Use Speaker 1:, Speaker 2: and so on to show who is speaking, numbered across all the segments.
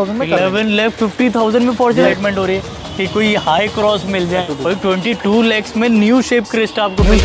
Speaker 1: 11,50,000 में Fortuner excitement हो रही है कि कोई हाई क्रॉस मिल जाए। और 22 lakhs में न्यू शेप क्रिस्टा आपको मिल।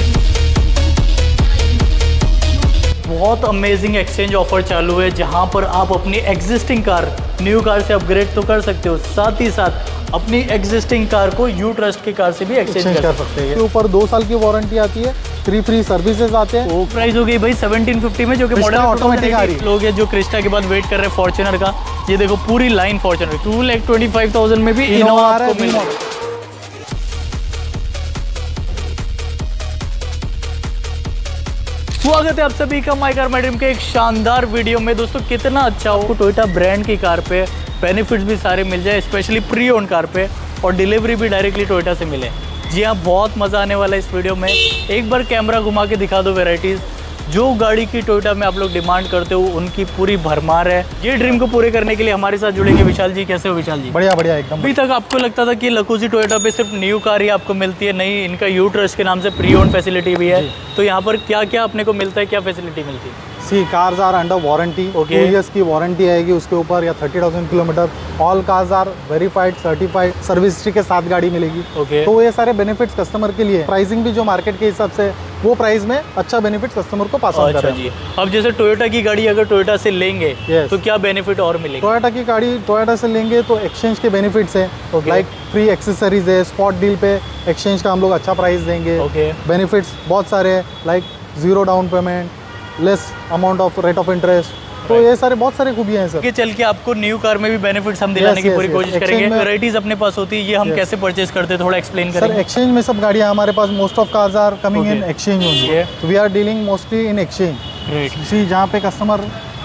Speaker 1: बहुत अमेजिंग एक्सचेंज ऑफर चालू है जहां पर आप अपनी एग्जिस्टिंग कार न्यू कार से अपग्रेड तो कर सकते हो, साथ ही साथ अपनी एग्जिस्टिंग कार को यू ट्रस्ट की कार से भी एक्सचेंज कर सकते हैं।
Speaker 2: ऊपर 2 साल की वारंटी आती है, फ्री सर्विसेज आते हैं।
Speaker 1: वो प्राइस हो गई भाई 1750 में, जो कि मॉडल
Speaker 2: ऑटोमेटिक आ रही है।
Speaker 1: लोग हैं जो क्रिस्टा के बाद वेट कर रहे हैं फॉर्च्यूनर का। ये देखो पूरी लाइन फॉर्च्यूनर 2,25,000 में भी इनोवा आपको मिल रहा है। स्वागत है आप सभी का माय कार माय ड्रीम के एक शानदार वीडियो में। दोस्तों कितना अच्छा हो टोयोटा ब्रांड की कार पे बेनिफिट्स भी सारे मिल जाए, स्पेशली प्री ओन कार पे, और डिलीवरी भी डायरेक्टली टोयोटा से मिले। जी हाँ, बहुत मज़ा आने वाला है इस वीडियो में। एक बार कैमरा घुमा के दिखा दो वेराइटीज़ जो गाड़ी की टोयोटा में आप लोग डिमांड करते हो, उनकी पूरी भरमार है। ये ड्रीम को पूरे करने के लिए हमारे साथ जुड़ेंगे विशाल जी। कैसे हो विशाल जी?
Speaker 2: बढ़िया बढ़िया एकदम।
Speaker 1: अभी तक आपको लगता था कि लकुजी टोयोटा पे सिर्फ न्यू कार ही आपको मिलती है, नहीं इनका यू ट्रस्ट के नाम से प्री ओन फैसिलिटी भी है। तो यहाँ पर क्या क्या अपने को मिलता है, क्या फैसिलिटी मिलती है?
Speaker 2: See cars are under warranty, 2 years की वारंटी आएगी उसके ऊपर, या 30,000 kilometre. All cars are verified certified, service history के साथ गाड़ी मिलेगी। तो ये सारे बेनिफिट्स कस्टमर के लिए। प्राइसिंग भी जो मार्केट के हिसाब से वो प्राइस में अच्छा बेनिफिट कस्टमर को पास ऑन कर रहे हैं।
Speaker 1: अब जैसे टोयोटा की गाड़ी अगर टोयोटा से लेंगे तो क्या बेनिफिट और मिलेगा?
Speaker 2: टोयोटा की गाड़ी टोयोटा से लेंगे तो एक्सचेंज के बेनिफिट्स है, लाइक फ्री एक्सेसरीज है, स्पॉट डील पे एक्सचेंज का हम लोग अच्छा प्राइस देंगे। बेनिफिट्स बहुत सारे हैं, like 0 down payment, less amount of rate of interest. तो ये सारे बहुत सारे खूबियां हैं सर।
Speaker 1: कि चल के आपको न्यू कार में भी बेनिफिट्स हम दिलाने की पूरी कोशिश करेंगे। वैराइटीज अपने पास होती है, ये हम कैसे परचेज करते हैं थोड़ा एक्सप्लेन करेंगे।
Speaker 2: सर एक्सचेंज में सब गाड़ियां हमारे पास, most of cars are coming in exchange only. We are dealing mostly in exchange. See जहाँ पे कस्टमर,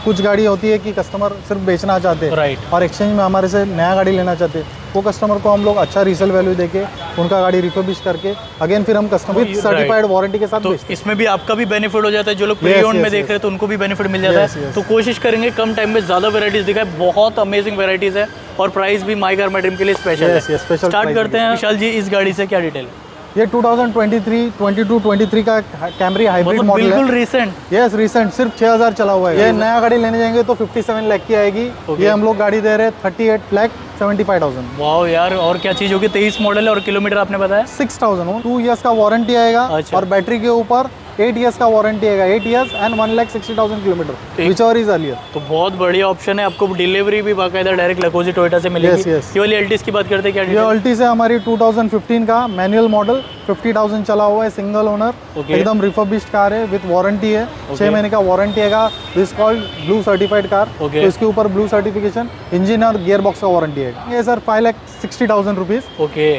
Speaker 2: कुछ गाड़ी होती है कि कस्टमर सिर्फ बेचना चाहते हैं और एक्सचेंज में हमारे से नया गाड़ी लेना चाहते हैं, वो कस्टमर को हम लोग अच्छा रीसेल वैल्यू देके उनका गाड़ी रिफर्बिश करके अगेन फिर हम कस्टमर विद सर्टिफाइड वारंटी के साथ बेचते हैं।
Speaker 1: इसमें भी आपका भी बेनिफिट हो जाता है, जो लोग प्री ओन में देख रहे हैं तो उनको भी बेनिफिट मिल जाता है। तो कोशिश करेंगे कम टाइम में ज़्यादा वेराइटीज दिखाए। बहुत अमेजिंग वेराइटीज है और प्राइस भी माय कार माय ड्रीम के लिए स्पेशल है। स्टार्ट करते हैं विशाल जी, इस गाड़ी से क्या डिटेल?
Speaker 2: ये 2023 का कैमरी हाइब्रिड मॉडल है,
Speaker 1: बिल्कुल रिसेंट।
Speaker 2: यस रिसेंट, सिर्फ 6,000 चला हुआ है। ये नया गाड़ी लेने जाएंगे तो 57 लाख की आएगी। ये हम लोग गाड़ी दे रहे हैं 38,75,000।
Speaker 1: वाओ यार, और क्या चीज होगी? 23 मॉडल है और किलोमीटर आपने बताया
Speaker 2: 6,000। 2 years का वारंटी आएगा। और बैटरी के ऊपर 8 years का वारंटी आएगा, 8 years and 1,60,000 kilometre, whichever is earlier.
Speaker 1: तो बहुत बढ़िया ऑप्शन है। आपको डिलीवरी भी बाकायदा डायरेक्ट लकोजी टोयोटा से मिलेगी। ये वाली अल्टिस की बात करते हैं, क्या
Speaker 2: ये अल्टिस है हमारी 2015 का मैनुअल मॉडल, 50,000 चला हुआ है, सिंगल ओनर, एकदम रिफर्बिश्ड कार है, विद वारंटी है। 6 महीने का वारंटी आएगा। This called blue certified car. तो इसके ऊपर ब्लू सर्टिफिकेशन, इंजन और गियर बॉक्स का वारंटी है। ये सर 5,60,000 रुपीज।
Speaker 1: ओके,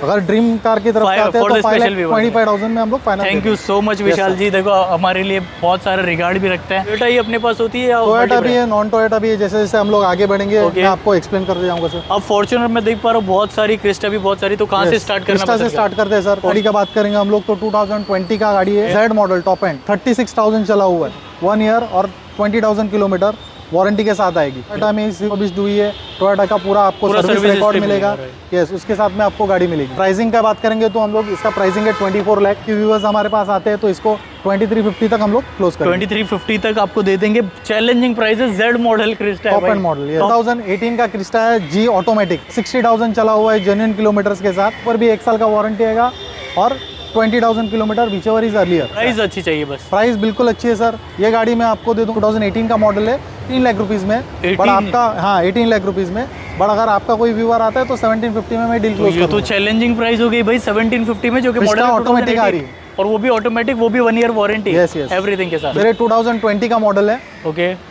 Speaker 2: अगर ड्रीम कार की तरफ आते हैं तो 5,25,000 में हम लोग final.
Speaker 1: Thank you so much Vishal ji. देखो हमारे लिए बहुत सारे रिगार्ड भी रखते हैं। टोयोटा ही अपने पास होती है या
Speaker 2: टोयोटा भी है, नॉन टोयोटा भी है। जैसे जैसे हम लोग आगे बढ़ेंगे मैं आपको एक्सप्लेन करते जाऊंगा सर।
Speaker 1: अब फॉर्च्यूनर में देख पा रहा हूँ बहुत सारी, क्रिस्टा भी बहुत सारी। तो कहाँ से स्टार्ट करना?
Speaker 2: क्रिस्टा से स्टार्ट करते हैं सर। गाड़ी का बात करेंगे हम लोग तो 2020 का गाड़ी है, जेड मॉडल टॉप एंड, 36,000 चला हुआ है, 1 year और 20,000 किलोमीटर वारंटी के साथ आएगी। टोयोटा में सर्विस हुई है, टोयोटा का पूरा आपको सर्विस रिकॉर्ड मिलेगा। यस, उसके साथ में आपको गाड़ी मिलेगी। प्राइसिंग का बात करेंगे तो हम लोग इसका प्राइसिंग है 24 लाख की। व्यूअर्स हमारे पास आते हैं तो इसको 2350 तक हम लोग क्लोज करेंगे।
Speaker 1: 2350 तक आपको दे देंगे। चैलेंजिंग प्राइस है, Z model Crysta
Speaker 2: top and model. 2018 का क्रिस्टा है, जी ऑटोमेटिक, 60,000 चला हुआ है जेन्युइन किलोमीटर्स के साथ। पर भी 1 साल का वारंटी आएगा और 20,000 kilometre, whichever is earlier.
Speaker 1: Price अच्छी चाहिए बस।
Speaker 2: प्राइस बिल्कुल अच्छी है सर। ये गाड़ी मैं आपको दे दूं 2018 का मॉडल है, 3 लाख रुपीज में। बट आपका 18 लाख रुपीज में। बट अगर आपका कोई व्यूअर आता है तो 1750 में मैं डील क्लोज करूंगा।
Speaker 1: तो चैलेंजिंग प्राइस हो गई भाई 1750 में, जो कि मॉडल
Speaker 2: ऑटोमेटिक आ रही है
Speaker 1: और वो भी ऑटोमेटिक, वो भी 1 year वारंटी एवरीथिंग के साथ।
Speaker 2: मेरे 2020 का मॉडल है।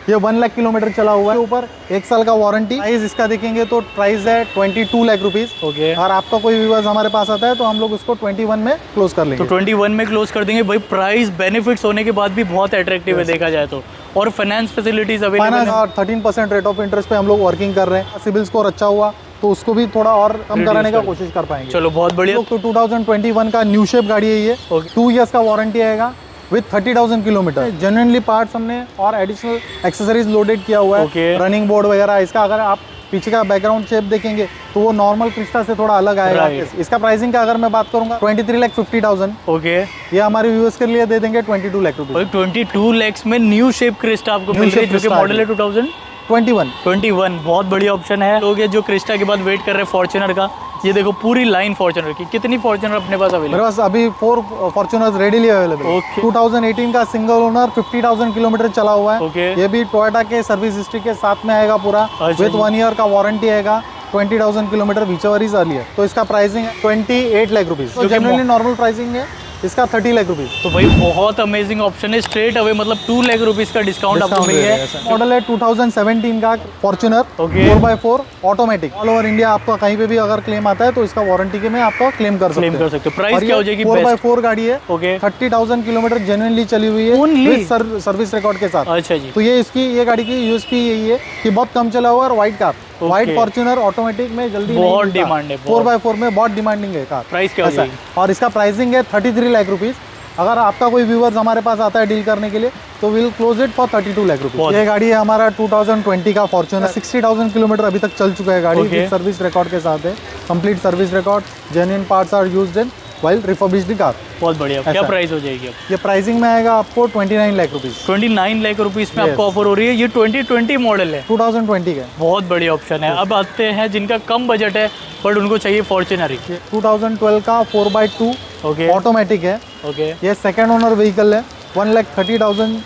Speaker 2: ये 1 लाख किलोमीटर चला हुआ है, ऊपर 1 साल का वारंटी। प्राइस इसका देखेंगे तो प्राइस है 22 लाख रुपीज। और आपका कोई व्यूअर्स हमारे पास आता है तो हम लोग उसको 21 में क्लोज कर लेंगे।
Speaker 1: तो 21 में क्लोज कर देंगे भाई। प्राइस बेनिफिट्स होने के बाद भी बहुत अट्रैक्टिव है देखा जाए तो। और फाइनेंस फैसिलिटीज अवेलेबल है।
Speaker 2: 13% रेट ऑफ इंटरेस्ट पे हम लोग वर्किंग कर रहे हैं। सिविल स्कोर अच्छा हुआ तो उसको भी थोड़ा और कम कराने का कोशिश कर पाएंगे।
Speaker 1: चलो बहुत बढ़िया।
Speaker 2: तो 2021 का न्यू शेप गाड़ी है ये। 2 years का वारंटी आएगा विद 30,000 किलोमीटर। जेन्युइनली पार्ट्स हमने और एडिशनल एक्सेसरीज लोडेड किया हुआ है। रनिंग बोर्ड वगैरह इसका, अगर आप पीछे का बैकग्राउंड शेप देखेंगे तो वो नॉर्मल क्रिस्टा से थोड़ा अलग आएगा। इसका प्राइसिंग का अगर मैं बात करूंगा 23,50,000। ये हमारे व्यूअर्स के लिए दे देंगे 22 लाख रुपए।
Speaker 1: 22 lakhs में न्यू शेप क्रिस्टा आपको मिल रही है, जो कि मॉडल है 2000
Speaker 2: 21।
Speaker 1: बहुत बढ़िया ऑप्शन है। लोग ये जो क्रिस्टा के बाद वेट कर रहे हैं फॉर्च्यूनर का, ये देखो पूरी लाइन फॉर्च्यूनर की। कितनी फॉर्च्यूनर अपने पास
Speaker 2: मेरे
Speaker 1: अवेलेबल?
Speaker 2: पास अभी 4 फॉर्च्यूनर्स रेडीली अवेलेबल।
Speaker 1: Okay.
Speaker 2: 2018 का सिंगल ओनर 50,000 किलोमीटर चला हुआ है।
Speaker 1: Okay.
Speaker 2: ये भी टोयोटा के सर्विस हिस्ट्री के साथ में आएगा पूरा,
Speaker 1: अच्छा
Speaker 2: विद
Speaker 1: जी।
Speaker 2: 1 ईयर का वारंटी आएगा। 20,000 किलोमीटर व्हिचएवर इज अर्लियर। तो इसका प्राइसिंग है 28 लाख रुपीज। तो
Speaker 1: जो कि
Speaker 2: जनरली नॉर्मल प्राइसिंग है इसका 30 लाख रुपीज।
Speaker 1: तो भाई बहुत अमेजिंग ऑप्शन है। स्ट्रेट अवे मतलब 2 लाख रुपीस का डिस्काउंट आपको मिल गया है।
Speaker 2: मॉडल है 2017 का Fortuner,
Speaker 1: Okay.
Speaker 2: 4x4 automatic. All over India आपका कहीं पे भी अगर क्लेम आता है तो इसका वारंटी के में आपका क्लेम कर सकते
Speaker 1: क्लेम कर सकते हो। प्राइस क्या हो जाएगी?
Speaker 2: 4x4 गाड़ी है।
Speaker 1: ओके।
Speaker 2: 30,000 किलोमीटर जेन्युइनली चली हुई है
Speaker 1: Only?
Speaker 2: विद सर्विस रिकॉर्ड के साथ।
Speaker 1: अच्छा जी।
Speaker 2: तो ये गाड़ी की यूएसपी यही है कि बहुत कम चला हुआ है और white car, white Fortuner automatic में जल्दी
Speaker 1: बहुत डिमांड है।
Speaker 2: 4x4 में बहुत डिमांडिंग है कार।
Speaker 1: प्राइस क्या हो
Speaker 2: ऐसा है।
Speaker 1: जाएगी?
Speaker 2: और इसका प्राइसिंग है 33 लाख रुपीज। अगर आपका कोई व्यूअर्स हमारे पास आता है डील करने के लिए तो will close it for 32 lakh rupees. ये गाड़ी है हमारा 2020 का फॉर्च्यूनर, 60,000 किलोमीटर अभी तक चल चुका है गाड़ी।
Speaker 1: Okay.
Speaker 2: सर्विस रिकॉर्ड के साथ है, complete service record, genuine parts are used in while refurbished car.
Speaker 1: बहुत बढ़िया। क्या
Speaker 2: ऐसा।
Speaker 1: प्राइस हो जाएगी अब?
Speaker 2: ये प्राइसिंग में आएगा आपको 29 लाख रुपीज।
Speaker 1: 29 लाख रुपीस में आपको ऑफर हो रही है। ये 2020 मॉडल है।
Speaker 2: 2020 का
Speaker 1: बहुत बढ़िया ऑप्शन है। अब आते हैं जिनका कम बजट है बट उनको चाहिए फॉर्च्यूनर ही।
Speaker 2: 2012 का 4x2
Speaker 1: ओके
Speaker 2: ऑटोमेटिक है।
Speaker 1: ओके
Speaker 2: ये सेकंड ओनर व्हीकल है। 1,30,000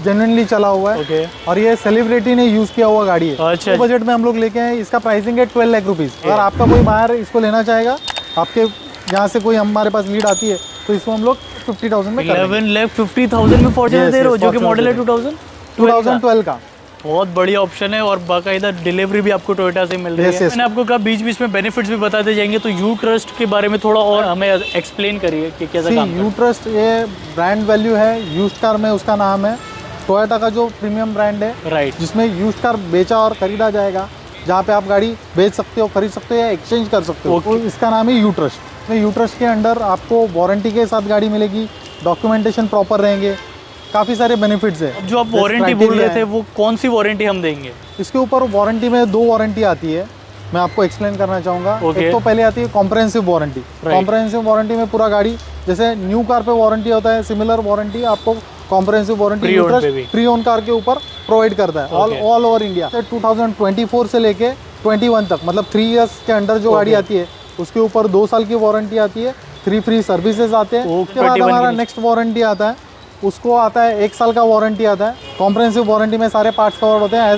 Speaker 2: जेन्युइनली चला हुआ है।
Speaker 1: ओके।
Speaker 2: और ये सेलिब्रिटी ने यूज किया हुआ गाड़ी है।
Speaker 1: अच्छा।
Speaker 2: तो बजट में हम लोग लेके आए। इसका प्राइसिंग है 12 लाख रुपीज। अगर आपका कोई बाहर इसको लेना चाहेगा, आपके यहाँ से कोई हमारे पास लीड आती है तो इसको हम लोग 50,000 में कर देंगे।
Speaker 1: 11,50,000 में फॉर्च्यूनर
Speaker 2: Yes,
Speaker 1: दे रहे हो,
Speaker 2: yes,
Speaker 1: जो कि मॉडल है
Speaker 2: Fortuner
Speaker 1: 2012
Speaker 2: 2012 का।
Speaker 1: बहुत बढ़िया ऑप्शन है और बाकायदा डिलीवरी भी आपको टोयोटा से मिल रही
Speaker 2: Yes,
Speaker 1: है।
Speaker 2: yes.
Speaker 1: मैंने आपको कहा बीच बीच में बेनिफिट्स भी बताते जाएंगे, तो यू ट्रस्ट के बारे में थोड़ा और हमें एक्सप्लेन करिए कि कैसा काम
Speaker 2: यू ट्रस्ट ये ब्रांड वैल्यू है यूज्ड कार में, उसका नाम है। टोयोटा का जो प्रीमियम ब्रांड है
Speaker 1: राइट।
Speaker 2: जिसमें यूज्ड कार बेचा और खरीदा जाएगा, जहाँ पे आप गाड़ी बेच सकते हो, खरीद सकते हो या एक्सचेंज कर सकते हो। तो इसका नाम है यू ट्रस्ट। यू ट्रस्ट के अंडर आपको वारंटी के साथ गाड़ी मिलेगी, डॉक्यूमेंटेशन प्रॉपर रहेंगे, काफ़ी सारे बेनिफिट्स है।
Speaker 1: जो आप वारंटी बोल रहे थे वो कौन सी वारंटी हम देंगे?
Speaker 2: इसके ऊपर वारंटी में 2 वारंटी आती है, मैं आपको एक्सप्लेन करना चाहूँगा।
Speaker 1: Okay.
Speaker 2: एक तो पहले आती है कॉम्प्रहेंसिव वारंटी। कॉम्प्रहेंसिव वारंटी में पूरा गाड़ी, जैसे न्यू कार पे वारंटी होता है, सिमिलर वारंटी आपको comprehensive warranty pre own car के ऊपर प्रोवाइड करता है ऑल ओवर इंडिया। 2024 से लेके 21 तक, मतलब 3 इयर्स के अंडर जो गाड़ी आती है उसके ऊपर 2 साल की वारंटी आती है, 3 फ्री सर्विसेज आते हैं। उसके बाद हमारा नेक्स्ट वारंटी आता है, उसको आता है 1 साल का वारंटी आता है। कॉम्प्रहेंसिव वारंटी में सारे पार्ट्स कवर होते हैं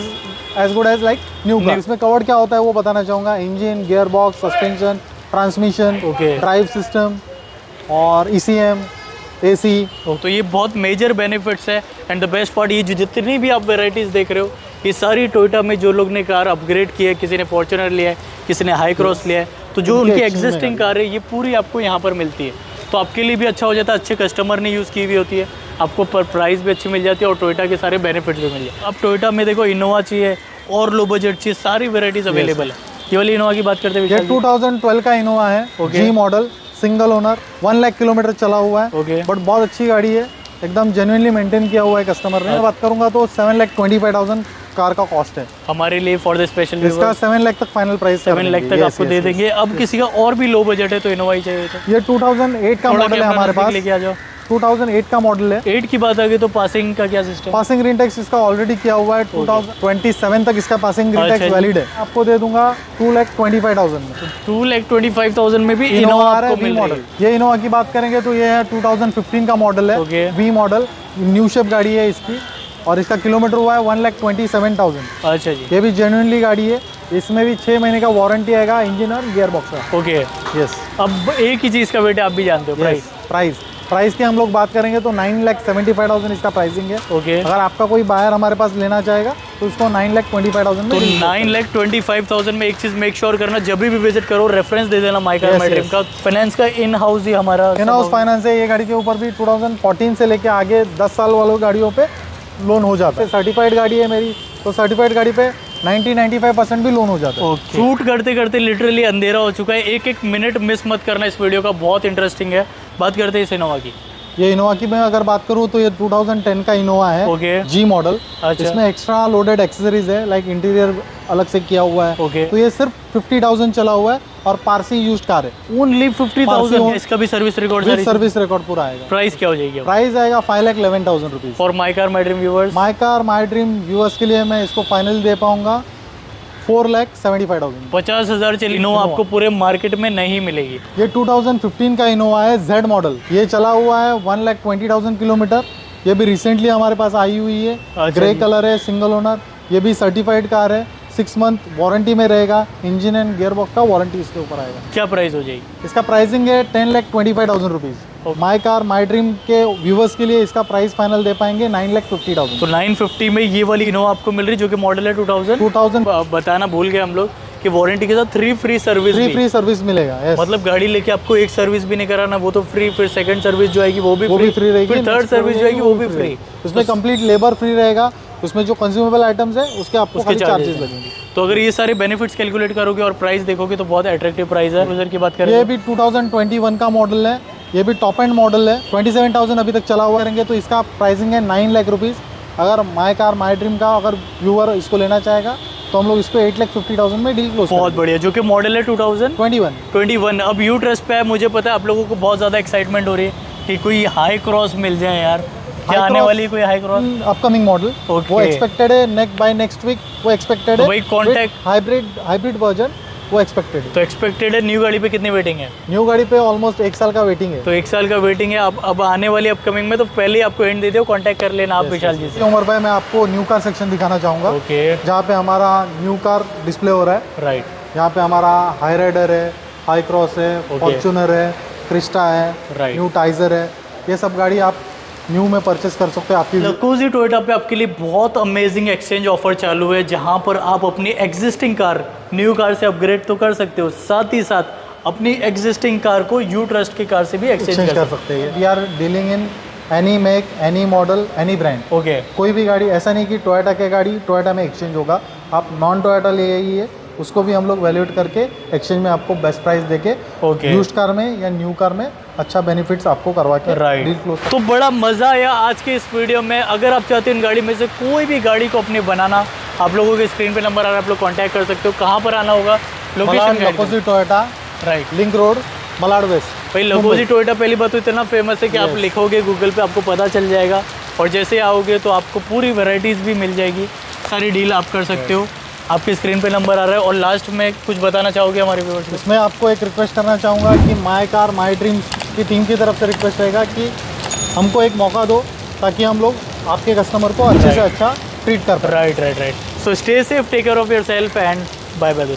Speaker 2: as good as like new car. इसमें कवर्ड क्या होता है वो बताना चाहूँगा। Engine, gear box, suspension, transmission, drive system और ECM, AC।
Speaker 1: तो ये बहुत मेजर बेनिफिट्स है। एंड द बेस्ट पार्ट, ये जितनी भी आप वेराइटीज़ देख रहे हो ये सारी टोयोटा में जो लोग ने कार अपग्रेड की है, किसी ने फॉर्च्यूनर लिया है, किसी ने हाई क्रॉस लिया है, तो जो उनकी एग्जिस्टिंग कार है ये पूरी आपको यहाँ पर मिलती है। तो आपके लिए भी अच्छा हो जाता है, अच्छे कस्टमर ने यूज़ की हुई होती है, आपको पर प्राइस भी अच्छी मिल जाती है और टोयोटा के सारे बेनिफिट्स भी मिल जाते हैं। अब टोयोटा में देखो इनोवा चाहिए और लो बजट चाहिए, सारी वेराइटीज़ अवेलेबल है। ये वाली इनोवा की बात करते हैं।
Speaker 2: ये 2012 का इनोवा है, G model, single owner, 1 lakh kilometre चला हुआ है। बट बहुत अच्छी गाड़ी है, एकदम जेन्युइनली मेंटेन किया हुआ है कस्टमर ने। बात करूंगा तो 7,25,000 कार का कॉस्ट है
Speaker 1: हमारे लिए फॉर द स्पेशल।
Speaker 2: इसका 7 लाख तक फाइनल प्राइस
Speaker 1: 7 लाख तक आपको दे देंगे। अब किसी का और भी लो बजट है तो इनोवा ही चाहिए तो
Speaker 2: ये 2008 का मॉडल है हमारे पास।
Speaker 1: लेके आ जाओ।
Speaker 2: 2008 का मॉडल है।
Speaker 1: 8 की बात आ गई तो पासिंग का क्या सिस्टम?
Speaker 2: पासिंग ग्रीन टैक्स इसका ऑलरेडी किया हुआ है। 2027 तक इसका पासिंग ग्रीन टैक्स वैलिड है। आपको दे दूंगा 2,25,000 में।
Speaker 1: 2,25,000 में भी इनोवा आपको मिल रही है।
Speaker 2: ये इनोवा की बात करेंगे तो ये है 2015 का मॉडल है, V मॉडल, न्यू शेप गाड़ी है इसकी और इसका किलोमीटर हुआ है 1,27,000।
Speaker 1: अच्छा जी।
Speaker 2: ये भी जेन्युइनली गाड़ी है, इसमें भी 6 महीने का वारंटी आएगा, इंजन और गियर बॉक्स का।
Speaker 1: Okay
Speaker 2: yes.
Speaker 1: अब एक ही चीज़ का बेटे आप भी जानते हो,
Speaker 2: प्राइस की हम लोग बात करेंगे तो 9,75,000 इसका प्राइसिंग है।
Speaker 1: ओके।
Speaker 2: अगर आपका कोई बायर हमारे पास लेना चाहेगा तो उसको 9,25,000
Speaker 1: तो
Speaker 2: में
Speaker 1: 9,25,000 में एक चीज़ मेक श्योर करना, जब भी विजिट करो रेफरेंस दे देना माय कार माय ड्रीम का। फाइनेंस का इन हाउस ही हमारा
Speaker 2: इन हाउस फाइनेंस है। ये गाड़ी के ऊपर भी 2014 से लेके आगे 10 साल वालों गाड़ियों पे लोन हो जाता है। सर्टिफाइड गाड़ी है मेरी, तो सर्टिफाइड गाड़ी पे 90-95% भी लोन हो जाता है।
Speaker 1: शूट करते करते लिटरली अंधेरा हो चुका है। एक मिनट मिस मत करना इस वीडियो का, बहुत इंटरेस्टिंग है। बात करते हैं इस इनोवा की।
Speaker 2: ये इनोवा की मैं अगर बात करूँ तो ये 2010 का इनोवा है,
Speaker 1: ओके
Speaker 2: जी मॉडल।
Speaker 1: अच्छा।
Speaker 2: इसमें एक्स्ट्रा लोडेड एक्सेसरीज है, लाइक इंटीरियर अलग से किया हुआ है।
Speaker 1: ओके
Speaker 2: तो ये सिर्फ 50,000 चला हुआ है और पारसी यूज्ड कार है।
Speaker 1: ओनली 50,000।
Speaker 2: पारसी
Speaker 1: इसका भी service record
Speaker 2: with service record पूरा आएगा।
Speaker 1: प्राइस क्या हो जाएगी
Speaker 2: प्राइस आएगा 5,11,000 rupees.
Speaker 1: For my car my dream viewers?
Speaker 2: My car my dream viewers के लिए मैं इसको फाइनल दे पाऊंगा 4,75,000।
Speaker 1: 50,000 चली इनोवा आपको पूरे मार्केट में नहीं मिलेगी।
Speaker 2: ये 2015 का इनोवा है, जेड मॉडल। ये चला हुआ है 1,20,000 किलोमीटर। ये भी रिसेंटली हमारे पास आई हुई है।
Speaker 1: अच्छा
Speaker 2: ग्रे
Speaker 1: जी।
Speaker 2: कलर है, सिंगल ओनर। ये भी सर्टिफाइड कार है, 6 मंथ वारंटी में रहेगा। इंजन एंड गियर बॉक्स का वारंटी इसके ऊपर आएगा।
Speaker 1: क्या प्राइस हो जाएगी?
Speaker 2: इसका प्राइसिंग है 10,25,000 rupees. My car my dream के व्यूवर्स के लिए इसका प्राइस फाइनल दे पाएंगे 9,50,000।
Speaker 1: तो 950 में ये वाली इनोवा आपको मिल रही है जो कि मॉडल है 2000। बताना भूल गए हम लोग कि वारंटी के साथ 3 फ्री सर्विस भी।
Speaker 2: फ्री सर्विस मिलेगा। yes।
Speaker 1: मतलब गाड़ी लेके आपको एक सर्विस भी नहीं कराना, वो तो फ्री। फिर सेकंड सर्विस जो आएगी वो भी
Speaker 2: फ्री रहेगी।
Speaker 1: फिर थर्ड सर्विस जो आएगी वो भी फ्री।
Speaker 2: उसमें कंप्लीट लेबर फ्री रहेगा। उसमें जो कंज्यूमेबल आइटम्स है उसके आपको खाली चार्जेस लगेंगे।
Speaker 1: तो अगर ये सारे बेनिफिट्स कैलकुलेट करोगे और प्राइस देखोगे तो बहुत अट्रैक्टिव प्राइस है। यूजर की बात करें
Speaker 2: ये भी 2021 का मॉडल है। ये भी टॉप एंड मॉडल है। 27,000 अभी तक चला हुआ करेंगे तो इसका प्राइसिंग है 9 लाख रुपीज़। अगर माई कार माई ड्रीम का अगर व्यूअर इसको लेना चाहेगा तो हम लोग इसको 8,50,000 में डील क्लोज।
Speaker 1: बहुत बढ़िया। जो कि मॉडल है
Speaker 2: 2021।
Speaker 1: अब यू ट्रस्ट पे है। मुझे पता है आप लोगों को बहुत ज़्यादा एक्साइटमेंट हो रही है कि कोई हाई क्रॉस मिल जाए यार। क्या आने वाली कोई हाई क्रॉस?
Speaker 2: अपकमिंग मॉडल वो एक्सपेक्टेड है बाय नेक्स्ट वीक। वो एक्सपेक्टेड है।
Speaker 1: भाई कॉन्टैक्ट
Speaker 2: हाइब्रिड वर्जन वो एक्सपेक्टेड है।
Speaker 1: तो एक्सपेक्टेड है। न्यू गाड़ी पे कितनी वेटिंग है?
Speaker 2: न्यू गाड़ी पे ऑलमोस्ट 1 साल का वेटिंग है।
Speaker 1: तो 1 साल का वेटिंग है। अब आने वाली अपकमिंग में तो पहले ही आपको एंड दे दो, कांटेक्ट कर लेना आप विशाल जी से।
Speaker 2: उमर भाई मैं आपको न्यू कार सेक्शन दिखाना चाहूँगा।
Speaker 1: ओके
Speaker 2: जहाँ पे हमारा न्यू कार डिस्प्ले हो रहा है।
Speaker 1: राइट।
Speaker 2: यहाँ पे हमारा हाई राइडर है, हाई क्रॉस है, फॉर्च्यूनर है, क्रिस्टा है,
Speaker 1: Right.
Speaker 2: न्यू टाइजर है। ये सब गाड़ी आप न्यू में परचेस कर सकते हैं। आपकी
Speaker 1: लकोजी टोयोटा पे आपके लिए बहुत अमेजिंग एक्सचेंज ऑफर चालू है, जहां पर आप अपनी एग्जिस्टिंग कार न्यू कार से अपग्रेड तो कर सकते हो, साथ ही साथ अपनी एग्जिस्टिंग कार को यू ट्रस्ट की कार से भी एक्सचेंज कर सकते
Speaker 2: सकते हैं। We are dealing in any make, any model, any brand.
Speaker 1: हो। ओके
Speaker 2: कोई भी गाड़ी ऐसा नहीं कि टोयोटा की गाड़ी टोयोटा में एक्सचेंज होगा। आप नॉन टोयोटा ले आइए, उसको भी हम लोग वैल्यूएट करके एक्सचेंज में आपको बेस्ट प्राइस देके
Speaker 1: ओके
Speaker 2: यूज्ड कार में या न्यू कार में अच्छा बेनिफिट्स आपको करवा के
Speaker 1: राइट।
Speaker 2: Deal close.
Speaker 1: तो बड़ा मज़ा आया आज के इस वीडियो में। अगर आप चाहते हो इन गाड़ी में से कोई भी गाड़ी को अपने बनाना, आप लोगों के स्क्रीन पे नंबर आ रहा है, आप लोग कांटेक्ट कर सकते हो। कहाँ पर आना होगा? Location
Speaker 2: Lakozy Toyota,
Speaker 1: right.
Speaker 2: Link road, Malad west.
Speaker 1: भाई लकोजी टोयोटा पहली बात तो इतना फेमस है कि आप लिखोगे गूगल पे आपको पता चल जाएगा, और जैसे आओगे तो आपको पूरी वैरायटीज़ भी मिल जाएगी, सारी डील आप कर सकते हो। आपके स्क्रीन पे नंबर आ रहा है। और लास्ट में कुछ बताना चाहोगे हमारे व्यूअर्स को?
Speaker 2: इसमें आपको एक रिक्वेस्ट करना चाहूँगा कि माई कार माई ड्रीम की टीम की तरफ से रिक्वेस्ट रहेगा कि हमको एक मौका दो ताकि हम लोग आपके कस्टमर को अच्छे से अच्छा ट्रीट कर पाएं।
Speaker 1: Right. So stay safe, take care of yourself and bye bye.